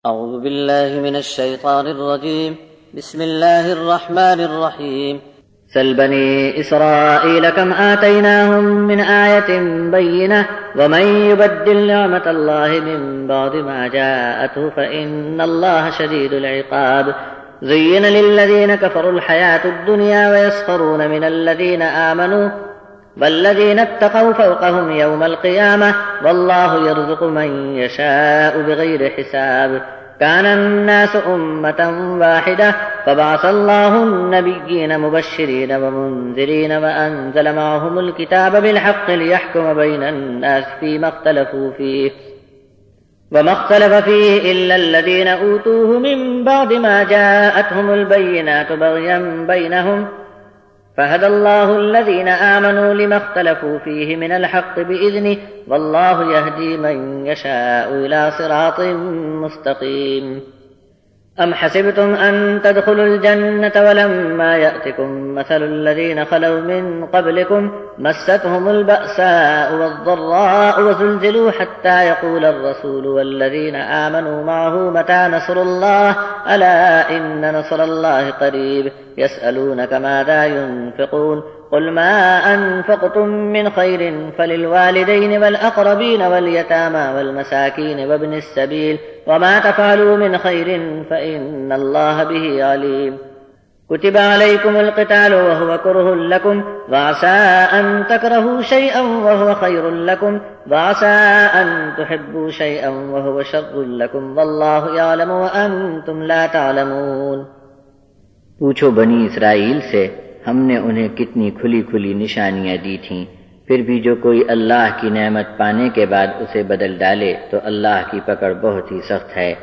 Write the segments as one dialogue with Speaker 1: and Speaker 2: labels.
Speaker 1: أعوذ بالله من الشيطان الرجيم. بسم الله الرحمن الرحيم. سل بني إسرائيل كم آتيناهم من آية بينة ومن يبدل نعمة الله من بعد ما جاءته فإن الله شديد العقاب. زين للذين كفروا الحياة الدنيا ويسخرون من الذين آمنوا والذين اتقوا فوقهم يوم القيامة والله يرزق من يشاء بغير حساب. كان الناس أمة واحدة فبعث الله النبيين مبشرين ومنذرين وأنزل معهم الكتاب بالحق ليحكم بين الناس فيما اختلفوا فيه وما اختلف فيه إلا الذين أوتوه من بعد ما جاءتهم البينات بغيا بينهم فهدى الله الذين آمنوا لما اختلفوا فيه من الحق بإذنه والله يهدي من يشاء إلى صراط مستقيم. أم حسبتم أن تدخلوا الجنة ولما يأتكم مثل الذين خلوا من قبلكم مستهم البأساء والضراء وزلزلوا حتى يقول الرسول والذين آمنوا معه متى نصر الله ألا إن نصر الله قريب. يسألونك ماذا ينفقون قل ما أنفقتم من خير فللوالدين والأقربين واليتامى والمساكين وابن السبيل وما تفعلوا من خير فإن الله به عليم. كتب عليكم القتال وهو كره لكم وعسى أن تكرهوا شيئا وهو خير لكم وعسى أن تحبوا شيئا وهو شر لكم والله يعلم وأنتم لا تعلمون.
Speaker 2: پوچھو بنی اسرائیل سے ہم نے انہیں کتنی کھلی کھلی نشانیاں دی تھیں، پھر بھی جو کوئی اللہ کی نعمت پانے کے بعد اسے بدل ڈالے تو اللہ کی پکڑ بہت ہی سخت ہے۔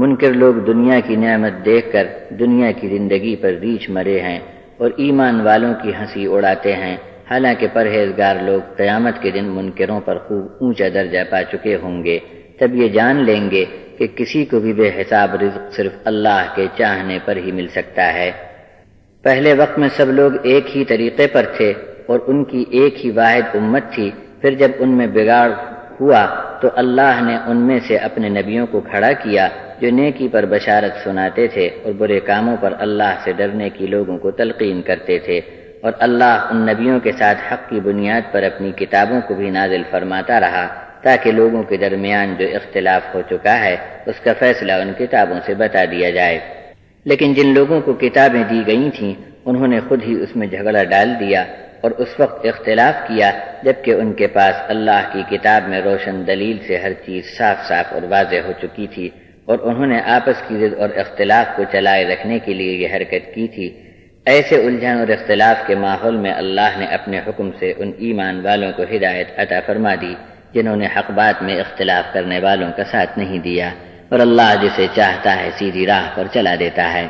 Speaker 2: منکر لوگ دنیا کی نعمت دیکھ کر دنیا کی زندگی پر ریچھ مرے ہیں اور ایمان والوں کی ہنسی اڑاتے ہیں، حالانکہ پرہیزگار لوگ قیامت کے دن منکروں پر خوب اونچا درجہ پا چکے ہوں گے، تب یہ جان لیں گے کہ کسی کو بھی بے حساب رزق صرف اللہ کے چاہنے پر ہی مل سکتا ہے۔ پہلے وقت میں سب لوگ ایک ہی طریقے پر تھے اور ان کی ایک ہی واحد امت تھی، پھر جب ان میں بگاڑ ہوا تو اللہ نے ان میں سے اپنے نبیوں کو کھڑا کیا جو نیکی پر بشارت سناتے تھے اور برے کاموں پر اللہ سے ڈرنے کی لوگوں کو تلقین کرتے تھے، اور اللہ ان نبیوں کے ساتھ حق کی بنیاد پر اپنی کتابوں کو بھی نازل فرماتا رہا تاکہ لوگوں کے درمیان جو اختلاف ہو چکا ہے اس کا فیصلہ ان کتابوں سے بتا دیا جائے۔ لیکن جن لوگوں کو کتابیں دی گئی تھیں انہوں نے خود ہی اس میں جھگڑا ڈال دیا اور اس وقت اختلاف کیا جبکہ ان کے پاس اللہ کی کتاب میں روشن دلیل سے ہر چیز صاف صاف اور واضح ہو چکی تھی، اور انہوں نے آپس کی ضد اور اختلاف کو چلائے رکھنے کے لیے یہ حرکت کی تھی۔ ایسے الجھن اور اختلاف کے ماحول میں اللہ نے اپنے حکم سے ان ایمان والوں کو ہدایت عطا فرما دی جنہوں نے حق بات میں اختلاف کرنے والوں کا ساتھ نہیں دیا، اور اللہ جسے چاہتا ہے سیدھی راہ پر چلا دیتا ہے۔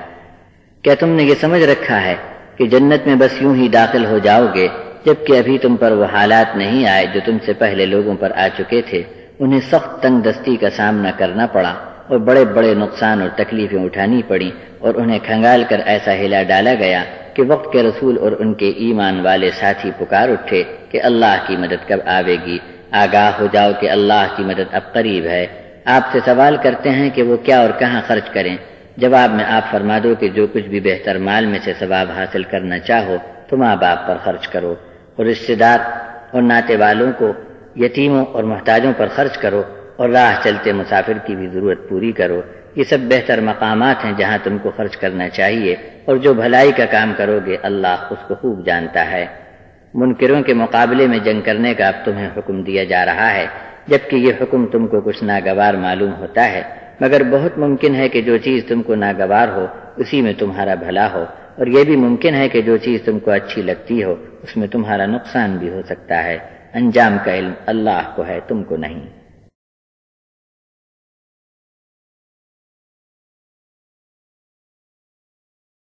Speaker 2: کیا تم نے یہ سمجھ رکھا ہے کہ جنت میں بس یوں ہی داخل ہو جاؤ گے جبکہ ابھی تم پر وہ حالات نہیں آئے جو تم سے پہلے لوگوں پر آ چکے تھے؟ انہیں سخت تنگ دستی کا سامنا کرنا پڑا اور بڑے بڑے نقصان اور تکلیفیں اٹھانی پڑیں، اور انہیں کھنگال کر ایسا ہلا ڈالا گیا کہ وقت کے رسول اور ان کے ایمان والے ساتھی پکار اٹھے کہ اللہ کی مدد کب آوے گی، آگاہ ہو جاؤ کہ اللہ کی مدد اب قریب ہے۔ آپ سے سوال کرتے ہیں کہ وہ کیا اور کہاں خرچ کریں، جواب میں آپ فرما دو کہ جو کچھ بھی بہتر مال میں سے ثواب حاصل کرنا چاہو تو ماں باپ پر خرچ کرو، اور رشتہ دار اور ناتے والوں کو، یتیموں اور محتاجوں پر خرچ کرو، اور راہ چلتے مسافر کی بھی ضرورت پوری کرو۔ یہ سب بہتر مقامات ہیں جہاں تم کو خرچ کرنا چاہیے، اور جو بھلائی کا کام کرو گے اللہ اس کو خوب جانتا ہے۔ منکروں کے مقابلے میں جنگ کرنے کا اب تمہیں حکم دیا جا رہا ہے، جبکہ یہ حکم تم کو کچھ ناگوار معلوم ہوتا ہے، مگر بہت ممکن ہے کہ جو چیز تم کو ناگوار ہو اسی میں تمہارا بھلا ہو، اور یہ بھی ممکن ہے کہ جو چیز تم کو اچھی لگتی ہو اس میں تمہارا نقصان بھی ہو سکتا ہے۔ انجام کا علم اللہ کو ہے، تم کو نہیں۔